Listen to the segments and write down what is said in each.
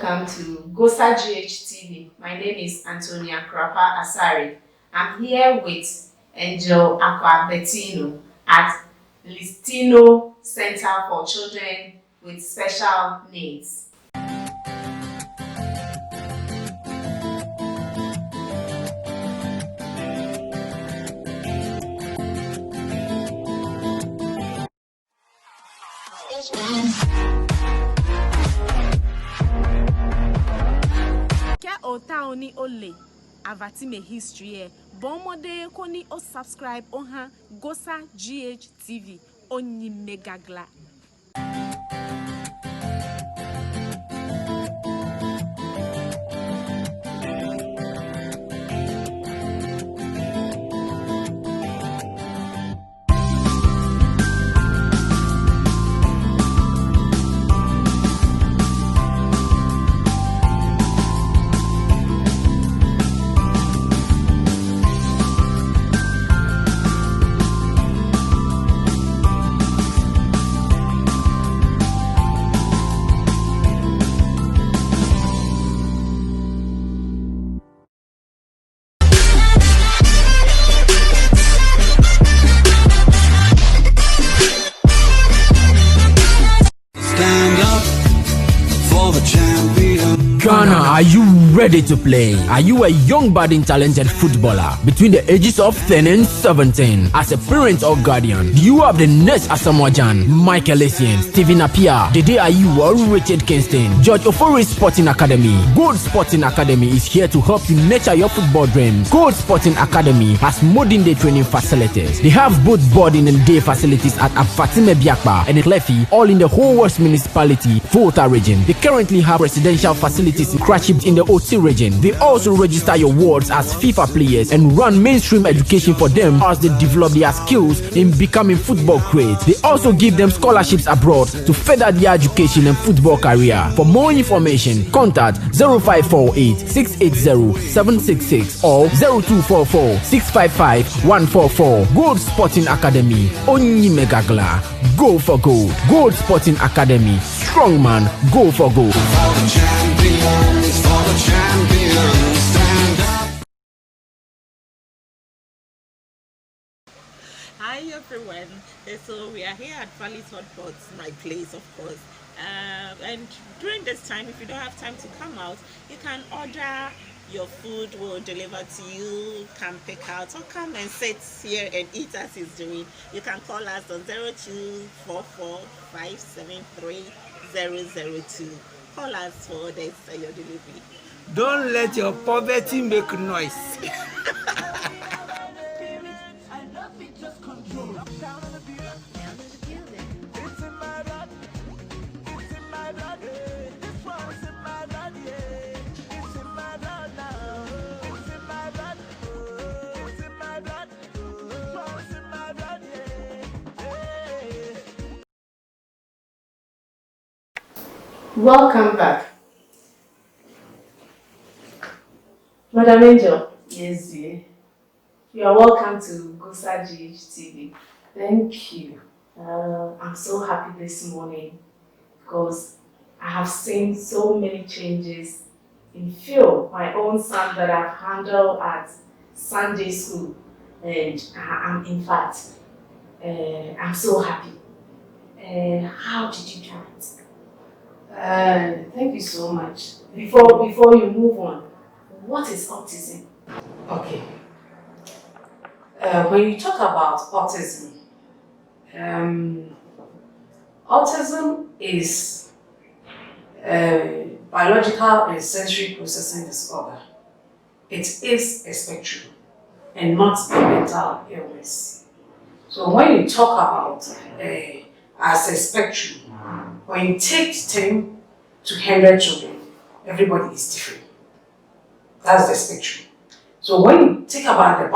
welcome to Gosa GHTV. My name is Antonia Krapa Asari. I'm here with Angel Aqua Bettino at Listino Center for Children with Special Needs. Otaoni ole avatime history bomode koni o subscribe oha Gosa GHTV oni megagla. Ghana, are you ready to play? Are you a young budding talented footballer between the ages of 10 and 17? As a parent or guardian, do you have the next Asamoah Gyan, Michael Essien, Stephen Appiah, Dede Ayew or Richard Kingston? George Ofori Sporting Academy. Gold Sporting Academy is here to help you nurture your football dreams. Gold Sporting Academy has modern day training facilities. They have both boarding and day facilities at Afatime Biakpa and Klefi, all in the whole West Municipality, Volta region. They currently have residential facilities in Kraship in the OT region. They also register your wards as FIFA players and run mainstream education for them as they develop their skills in becoming football greats. They also give them scholarships abroad to further their education and football career. For more information, contact 0548 680 766 or 0244 655 144. Gold Sporting Academy, Onyi Megagla. Go for gold. Gold Sporting Academy. Strong man, go for gold. Hi everyone, so we are here at Valley's Hot Pots, my place of course, and during this time, if you don't have time to come out, you can order your food, will deliver to you, can pick out or come and sit here and eat as he's doing. You can call us on 0244 573 002. Call us for this your delivery. Don't let your poverty make noise. Welcome back. Madam Angel. Yes, dear. You are welcome to Gosa GHTV. Thank you. I'm so happy this morning because I have seen so many changes in Phil, my own son that I've handled at Sunday school, and I'm in fact, I'm so happy. How did you do it? Thank you so much. Before you move on, what is autism? Okay. When you talk about autism, autism is a biological and sensory processing disorder. It is a spectrum and not a mental illness. So when you talk about as a spectrum, when you take 10 to 100 children, everybody is different. That's the spectrum. So when you think about the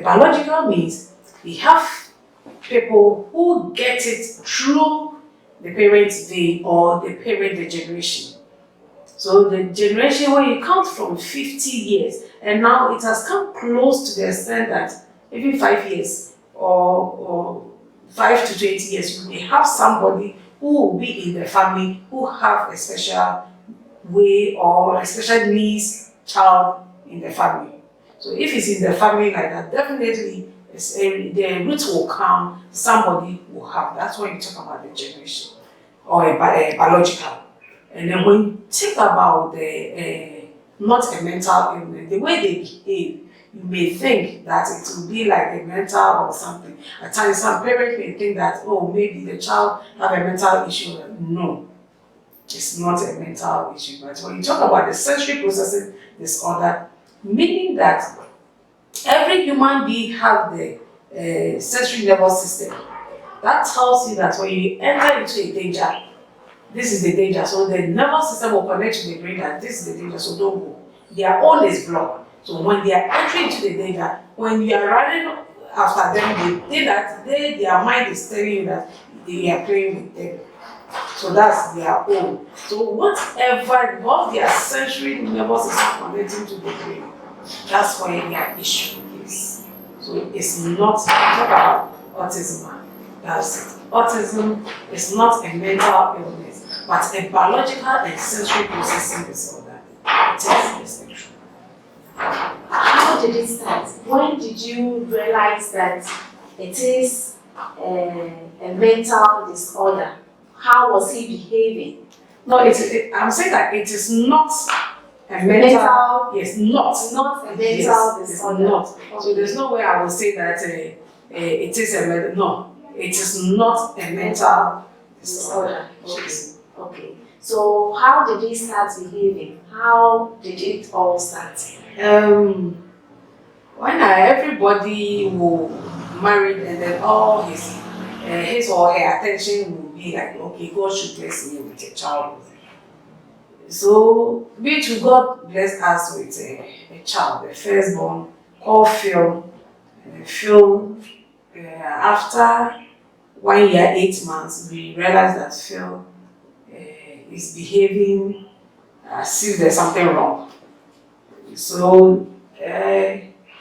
biological means we have people who get it through the parents' day or the parent generation. So the generation when you count from 50 years, and now it has come close to the extent that even 5 years or 5 to 20 years, you may have somebody who will be in the family who have a special way or a special needs child in the family. So if it's in the family like that, definitely the root will come, somebody will have. That's when you talk about the generation or a biological. And then when you think about the not a mental illness, the way they behave, you may think that it will be like a mental or something. At times, some parents may think that, oh, maybe the child have a mental issue. No, it's not a mental issue. But when you talk about the sensory processing disorder, meaning that every human being have the sensory nervous system. That tells you that when you enter into a danger, this is the danger. So the nervous system will connect to the brain that this is the danger, so don't go. Their own is blocked. So when they are entering into the danger, when you are running after them, they think that their mind is telling you that they are playing with them. So that's their own. So whatever, what their sensory nervous system connecting to the brain, that's where their issue is. So it's not about autism. That's it. Autism is not a mental illness, but a biological and sensory processing disorder. It is a spectrum. How did it start? When did you realize that it is a mental disorder? How was he behaving? No, I'm saying that it is not a mental. Yes, not. It's not a mental Yes, disorder. it's not. So there's no way I will say that it is a mental. No, it is not a mental disorder. Okay. Okay. So how did he start behaving? How did it all start? When everybody will marry and then all his or her attention will be like, okay, God should bless me with a child. So be to God bless us with a child, the firstborn, called Phil. Phil, after 1 year, 8 months, we realized that Phil is behaving as if there's something wrong. So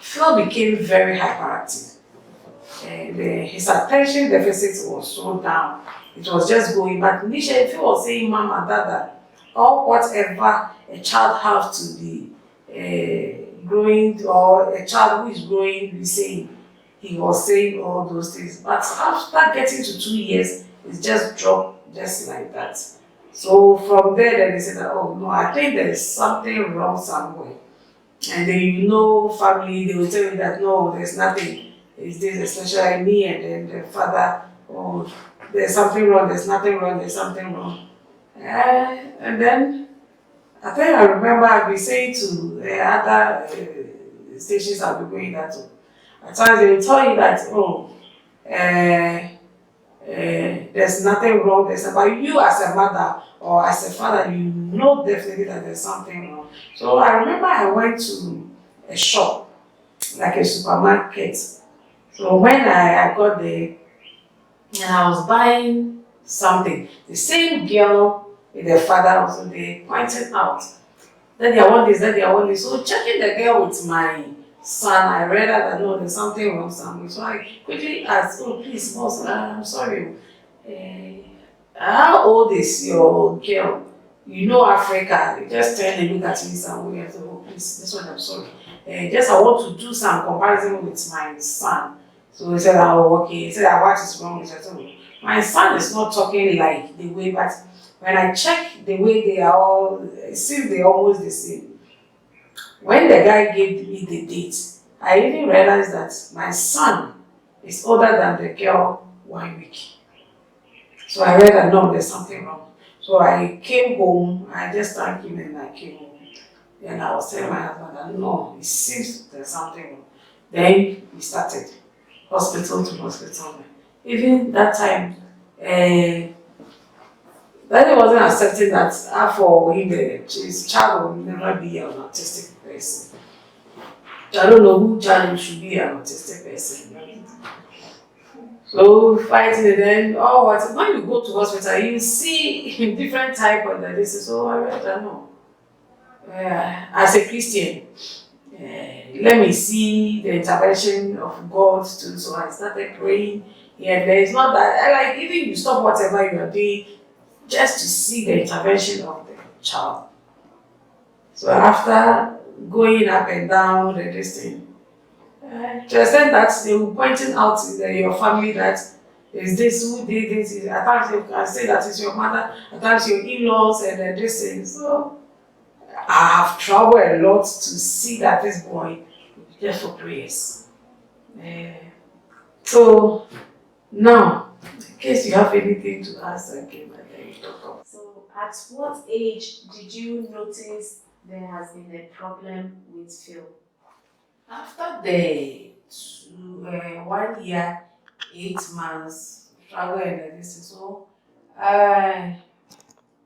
Phil became very hyperactive. And his attention deficit was so down. It was just going, but initially Phil was saying, Mama, Dada, or whatever a child has to be growing, or a child who is growing, be saying. He was saying all those things. But after getting to 2 years, it just dropped just like that. So from there, then they said that, oh no, I think there is something wrong somewhere. And then family, they will tell you that no, there's nothing. It's this, especially me, and then the father, oh, there's something wrong, there's nothing wrong, there's something wrong. And then I think I remember I've been saying to the other stations I'll be going that to. At times they will tell you that, oh, there's nothing wrong, but you as a mother or as a father, you know definitely that there's something wrong. So I remember I went to a shop, like a supermarket. So when I got there and I was buying something, the same girl with the father also there pointed out that they want this, that they want this. So checking the girl with my son, I read that no, there's something wrong somewhere. So I quickly asked, oh please, boss, I'm sorry. How old is your girl? You know Africa. You just turn and look at me somewhere. So, oh please, this one I'm sorry. Just I want to do some comparison with my son. So he said, oh okay. He said, what is wrong with you? My son is not talking like the way, but when I check the way they are all, it seems they're almost the same. When the guy gave me the date, I even realized that my son is older than the girl 1 week. So I read that no, there's something wrong. So I came home, I just thanked him and I came home. Then I was telling my husband that no, it seems there's something wrong. Then we started hospital to hospital. Even that time, Daddy wasn't accepting that for him, his child will never be an autistic person. I don't know who child should be an autistic person. So fighting and then, when you go to hospital, you see different type of diseases. So I read that no. As a Christian, let me see the intervention of God too. So I started praying Yeah, there is not that, like, even you stop whatever you are doing just to see the intervention of the child. So after going up and down the this thing, to the extent that they will pointing out in your family that is this who did this. At times you can say that it's your mother, at times your in-laws and this thing. So I have traveled a lot to see that this boy just for prayers. So now, in case you have anything to ask again, and then you talk about. So, at what age did you notice there has been a problem with Phil? After the 1 year, 8 months travel and everything, so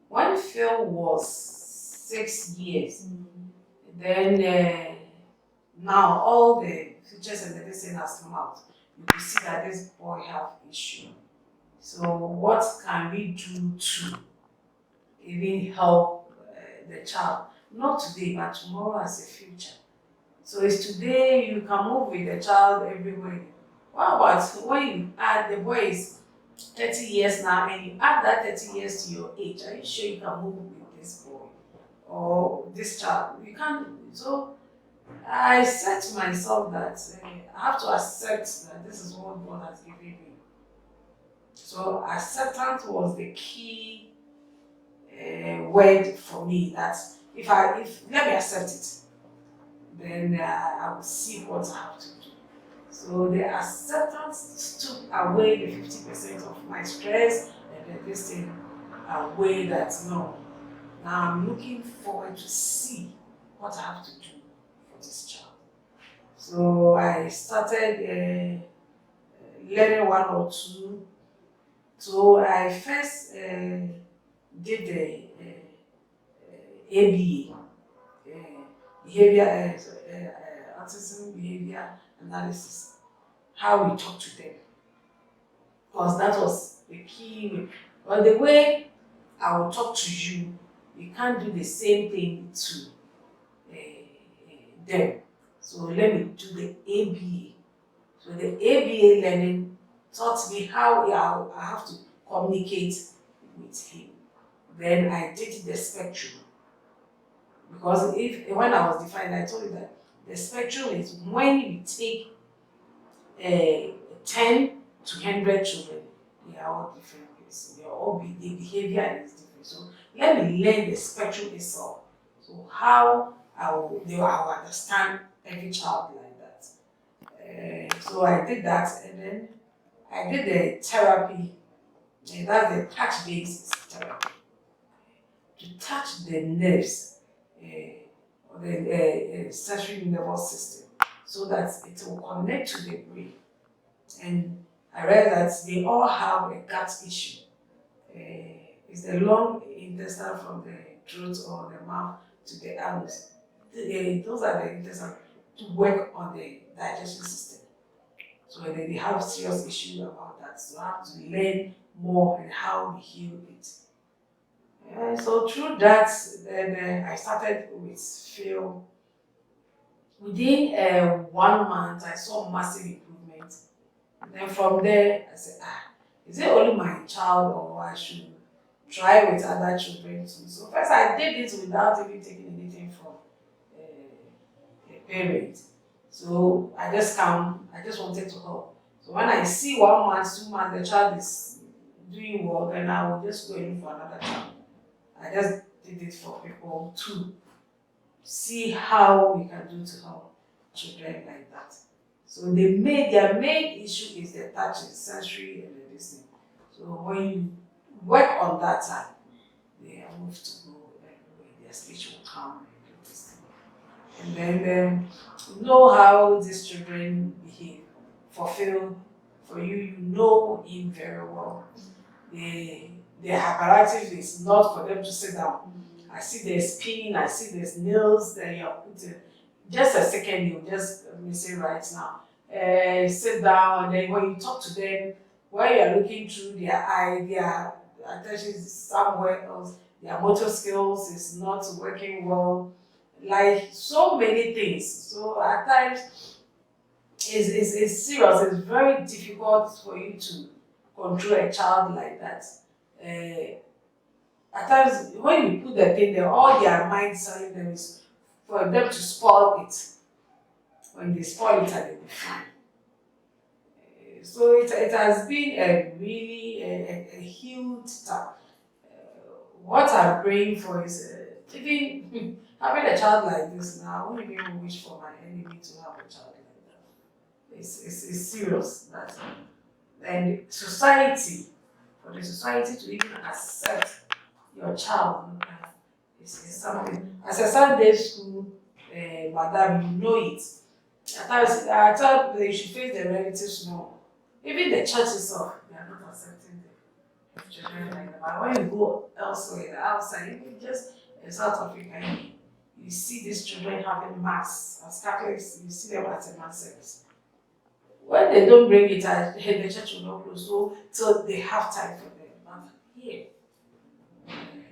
when Phil was 6 years, then now all the features and everything has come out. You can see that this boy have issue. So what can we do to even help the child? Not today, but tomorrow as a future. So it's today you can move with the child everywhere. What about when you add the boy is 30 years now and you add that 30 years to your age? Are you sure you can move with this boy or this child? You can't. So I said to myself that I have to accept that this is what God has given me. So acceptance was the key word for me. That if let me accept it, then I will see what I have to do. So the acceptance took away the 50% of my stress and then this thing away that no. Now I'm looking forward to see what I have to do for this child. So I started learning one or two. So I first did the ABA, behavior, autism behavior analysis, how we talk to them. Because that was the key way. But the way I will talk to you, you can't do the same thing to them. So let me do the ABA. So the ABA learning taught me how I have to communicate with him. Then I did the spectrum. Because when I was defined, I told you that the spectrum is when you take 10 to 100 children, they are all different. The behavior is different. So let me learn the spectrum itself. So how I will understand every child like that. So I did that, and then I did the therapy, and that's the touch-based therapy. To touch the nerves, or the sensory nervous system, so that it will connect to the brain. And I read that they all have a gut issue. It's the long intestine from the throat or the mouth to the anus. Those are the intestines to work on the digestion system. So they have serious issue about that. So I have to learn more on how we heal it. So through that, then I started with Phil. Within 1 month, I saw massive improvement. And then from there, I said, is it only my child or I should try with other children too? So first I did it without even taking anything from a parent. So I just wanted to help. So when I see 1 month, 2 months, the child is doing well, then I will just go in for another child. I just did it for people to see how we can do to help children like that. So their main issue is the touch and sensory and everything. So when you work on that time, they are moved to go everywhere. Their speech will come and do this thing. And then know how these children behave. For you, you know him very well. The hyperactive is not for them to sit down. I see there's pin, I see there's nails, then you're putting just a second, you just let me say right now. Sit down, and then when you talk to them, while you're looking through their eye, their attention is somewhere else, their motor skills is not working well, like so many things. So at times is serious. It's very difficult for you to control a child like that. At times, when you put the thing there, all their mind telling them is for them to spoil it. When they spoil it, they will be fine. So it has been a really a huge task. What I'm praying for is even having a child like this now. I wouldn't even wish for my enemy to have a child like that. It's serious. That and society, for the society to even accept your child is something. As a Sunday school madam, you know it. I tell people you should face the relatives more. Even the church itself, they are not accepting the children like that. But when you go elsewhere, outside, even just in South Africa, you see these children having mass. As Catholics, you see them at a mass service. When they don't bring it out, the church will not close. So they have time for them. But here,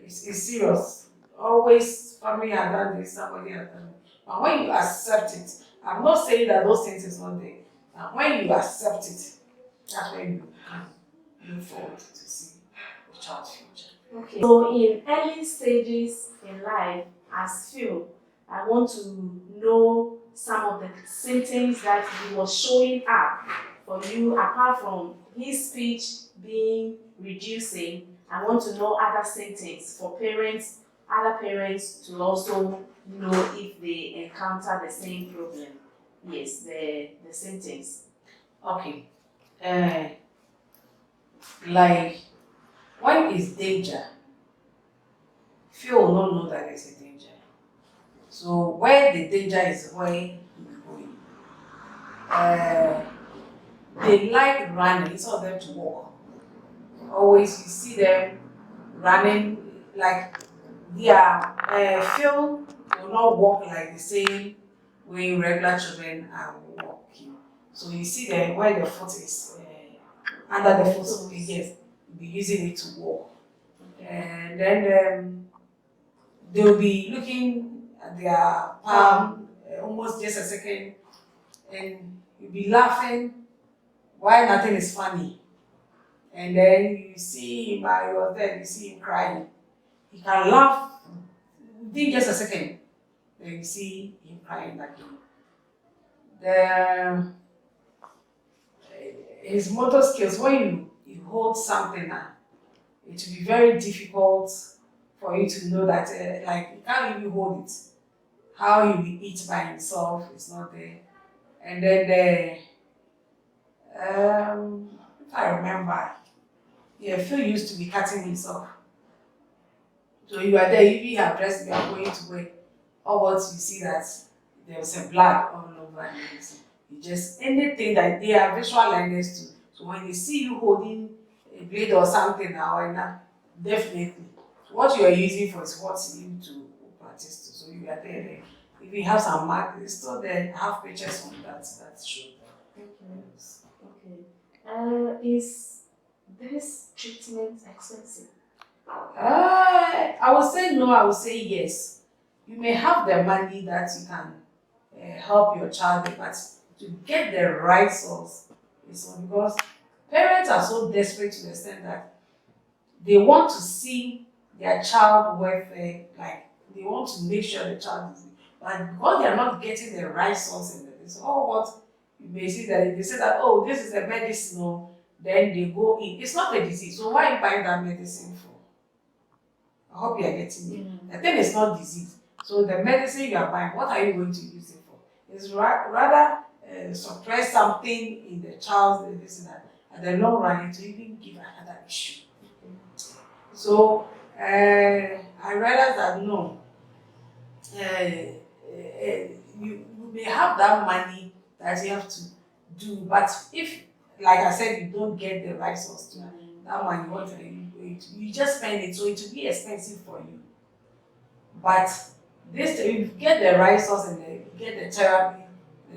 it's serious. Always family had done this, somebody had done it. But when you accept it, I'm not saying that those things is not there. And when you accept it, that's when you can move forward to see the child's future. Okay. So in early stages in life, as Phil, I want to know some of the symptoms that he was showing up for you, apart from his speech being reducing. I want to know other symptoms for parents, other parents to also know if they encounter the same problem. Yes, the symptoms. Okay. Like when is danger, few will not know that there's a danger. So where the danger is, where you're going. They like running, some of them to walk. Always you see them running like their Phil will not walk like the same way regular children are walking. So you see them where the foot is under the foot, yes, you'll be using it to walk. And then they'll be looking at their palm almost just a second, and you'll be laughing why nothing is funny. And then you see him by your there, you see him crying. He can laugh within just a second. Then you see him crying again. The his motor skills, when you hold something, it will be very difficult for you to know that like you can't really hold it. How he will eat by himself is not there. And then if I remember, yeah, Phil used to be cutting himself. So you are there, you have dressed, you are going to work. Or what you see that there was a blood all over and everything. You just anything that they are visual learners too. So when they see you holding a blade or something now and that, definitely what you are using for is what you need to practice to. So you are there. If you have some mark, it's still there. Have pictures on that show. Okay. Is this treatment expensive? I would say no, I would say yes. You may have the money that you can help your child, but to get the right source is all because parents are so desperate to the extent that they want to see their child welfare, like they want to make sure the child is, but because they are not getting the right source in it, it's all what you may see that they say that, oh, this is a medicine, oh, then they go in. It's not a disease, so why are you buying that medicine for? I hope you are getting me. The thing is not disease. So the medicine you are buying, what are you going to use it for? It's rather suppress something in the child's medicine at the long run to even give another issue. So I realized that no, you may have that money that you have to do, but if, like I said, you don't get the right source to that money, what are you going to? You just spend it, so it will be expensive for you. But this, if you get the right source and you get the therapy,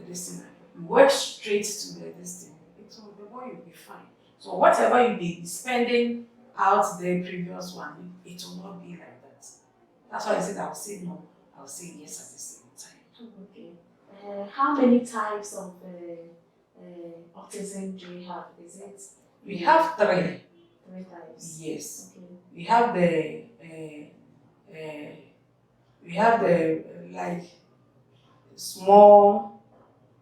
this thing, you work straight to this thing, the boy will be fine. So whatever you be spending out the previous one, it will not be like that. That's why I said I will say no, I will say yes at the same time. Okay. How many types of autism do you have? Is it We have three. 3 types? Yes. Okay. We have the like small,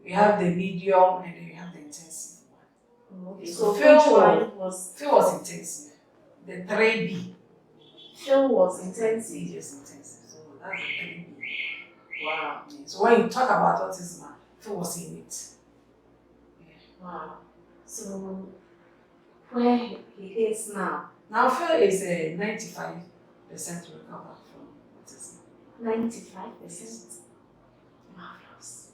we have the medium, and then we have the intensive one. Okay. So So Phil which one was? Phil was intensive. The 3B. Phil was intensive. Yes, intensive. So that's the 3B. Wow. Yeah. So when you talk about autism, Phil was in it. Wow. So where he is now? Now Phil is 95% recover from autism. 95%. Marvelous.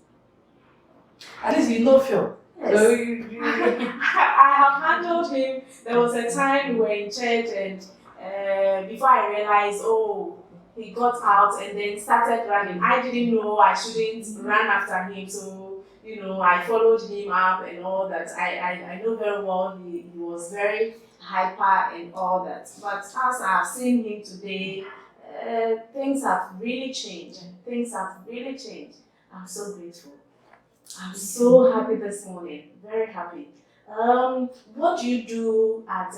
At least you know Phil. Yes. So you I have handled him. There was a time we were in church, and before I realized, oh, he got out and then started running. I didn't know I shouldn't run after him, so I followed him up and all that. I know very well he was very hyper and all that. But as I've seen him today, things have really changed. Things have really changed. I'm so grateful. I'm so happy this morning. Very happy. What do you do at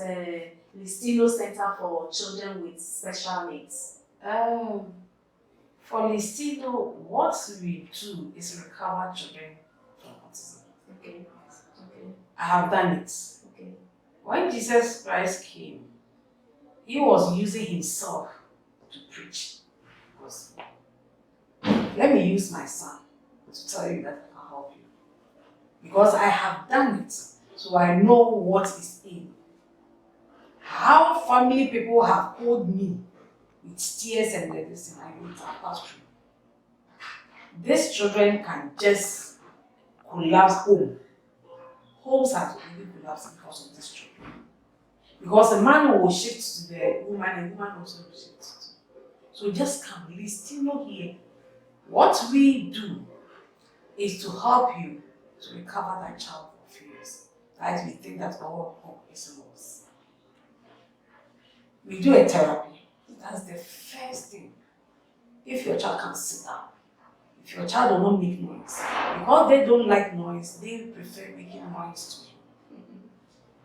Listino Center for Children with Special Needs? For Listino, what we do is recover children from autism. Okay. Okay. I have done it. Okay. When Jesus Christ came, he was using himself to preach the gospel. Let me use my son to tell you that I can help you. Because I have done it, so I know what is in. How family people have told me with tears and everything, I know it have passed through. These children can just collapse home. Homes have really collapsed because of this children. Because a man will shift to the woman, and the woman also will shift to. So just come, Listino here. What we do is to help you to recover that child for fears. That we think that all hope is lost. We do a therapy. That's the first thing. If your child can sit down, if your child will not make noise, because they don't like noise, they prefer making noise to you.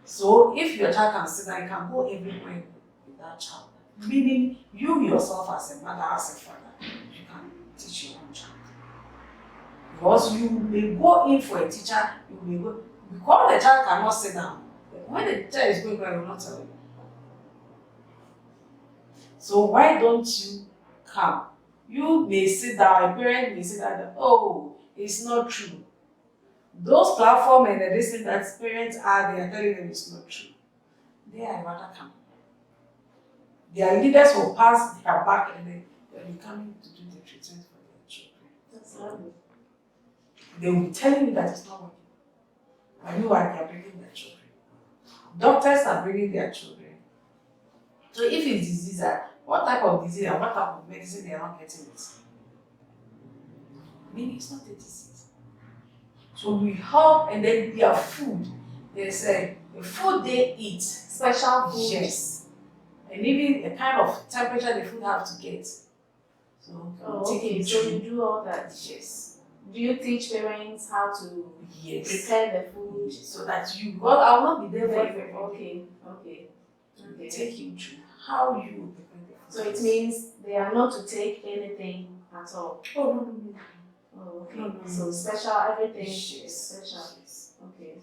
So if your child can sit down, you can go everywhere with that child. Meaning you yourself as a mother, as a father, you can teach your own child. Because you may go in for a teacher, you may go, because the child cannot sit down. When the teacher is going, I will not tell you. So why don't you come? You may sit down, a parent may sit down, oh, it's not true. Those platforms and the reason that parents they are telling them it's not true. They are rather come. Their leaders will pass their back and they'll be coming to do the treatment for their children. That's lovely. They will be telling you that it's not working. And you are bringing their children. Doctors are bringing their children. So if it's disease, what type of disease and what type of medicine they are not getting it? Meaning it's not a disease. So we help, and then their food. There's the food they eat. Special food. Yes. And even the kind of temperature the food have to get. So Okay, so you do all that. Yes. Do you teach parents how to prepare the food? So that you, well, I will not be there for you. Okay. To take you through how you will prepare the food. So it means they are not to take anything at all. Oh, no. Oh, okay. No. So special, everything is Yes. special. Yes. Okay.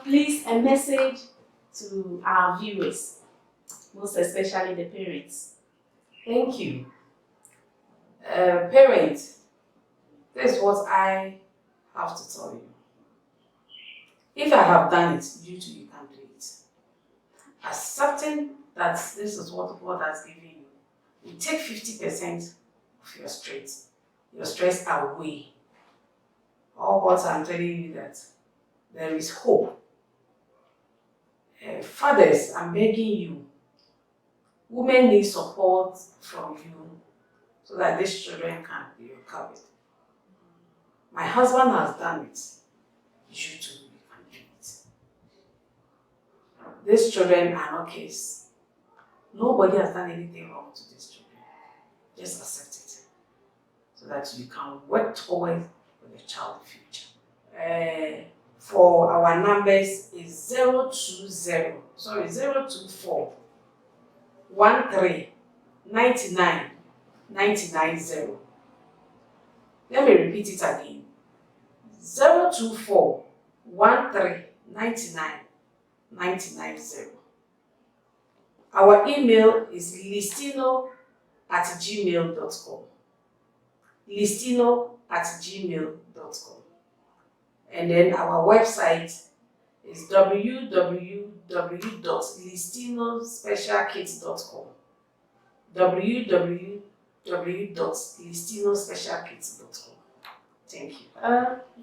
Please, a message to our viewers, most especially the parents. Thank you. Parents, this is what I have to tell you. If I have done it, you too, you can do it. Accepting that this is what God has given you. You take 50% of your stress away. All what I'm telling you that there is hope. Fathers, I'm begging you. Women need support from you so that these children can be recovered. My husband has done it. You too, you can do it. These children are not case. Nobody has done anything wrong to these children. Just accept it so that you can work towards the child's future. for our numbers is 024 13 99 990. Let me repeat it again. 024 13 99 990. Our email is listino@gmail.com. Listino@gmail.com. And then our website is www.listinospecialkits.com. www.listinospecialkits.com. Thank you.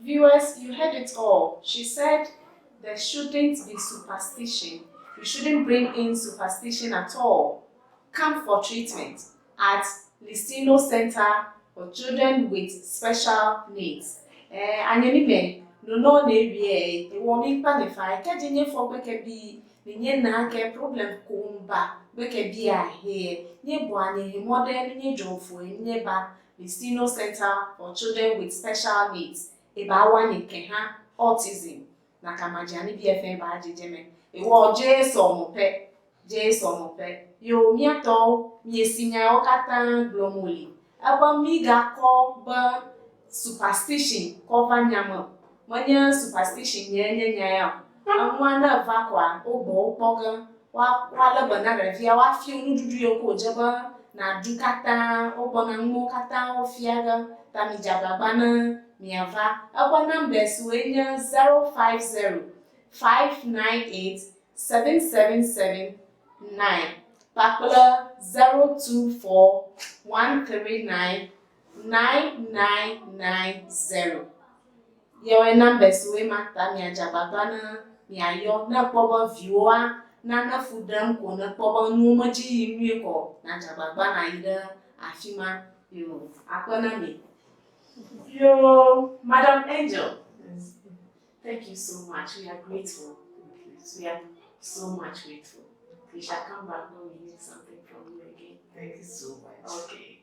Viewers, you heard it all. She said there shouldn't be superstition. You shouldn't bring in superstition at all. Come for treatment at Listino Center for Children with Special Needs. Anyame no no na ewie e wo mi pa ne fa ka jinye fo beke bi nye na ke problem ko mba beke bi a he nye bo anye modern nye jofo nye ba Listino Center for Children with Special Needs eba wanye ke ha autism na kamajani BFM ba ajejeme ewo Jesu mope yo miato miesinya okata glomoli aba mi ga ko ba superstition ko vanyama manya superstition nya ya anwa na vakwa ogbo ukpoga wa leba na revia wa fi onududu yoko jeba na dukata ogbo na nmo kata ofiaga tamijababa na miava akwa numbers wenya 050 598 777 9 Pakula 024 139 9990. Yewe numbers we mata mi ajababa na mi ayo na pobo viewa na fudam ko na pobo numa ji yimi ko na ajababa na ida afima yo akona mi. Yo, Madam Angel. Thank you so much. We are grateful. We are so much grateful. We shall come back when we need something from you again. Thank you so much. Okay.